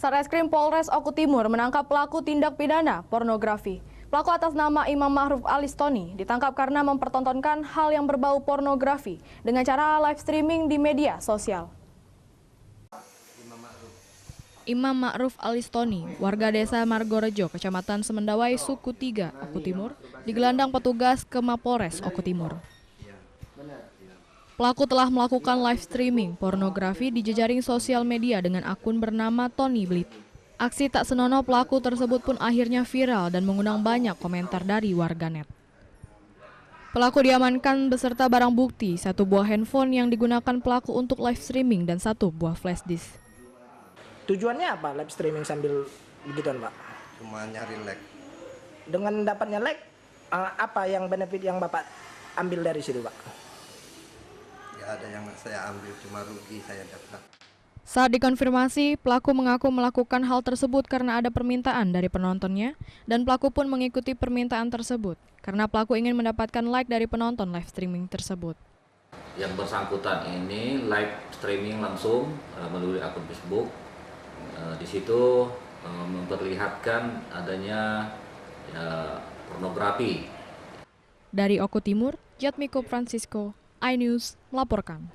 Satreskrim Polres Oku Timur menangkap pelaku tindak pidana pornografi. Pelaku atas nama Imam Ma'ruf Alistoni ditangkap karena mempertontonkan hal yang berbau pornografi dengan cara live streaming di media sosial. Imam Ma'ruf Alistoni, warga desa Margorejo, Kecamatan Semendawai, Suku 3, Oku Timur, digelandang petugas ke Mapolres Oku Timur. Pelaku telah melakukan live streaming pornografi di jejaring sosial media dengan akun bernama Tony Blit. Aksi tak senonoh pelaku tersebut pun akhirnya viral dan mengundang banyak komentar dari warganet. Pelaku diamankan beserta barang bukti, 1 buah handphone yang digunakan pelaku untuk live streaming dan 1 buah flash disk. Tujuannya apa live streaming sambil begituan, Pak? Cuma nyari like. Dengan dapatnya like, apa yang benefit yang Bapak ambil dari situ, Pak? Gak ada yang saya ambil, cuma rugi saya dapat. Saat dikonfirmasi, pelaku mengaku melakukan hal tersebut karena ada permintaan dari penontonnya dan pelaku pun mengikuti permintaan tersebut karena pelaku ingin mendapatkan like dari penonton live streaming tersebut. Yang bersangkutan ini live streaming langsung melalui akun Facebook. Di situ memperlihatkan adanya pornografi. Dari Oku Timur, Jatmiko Francisco, iNews melaporkan.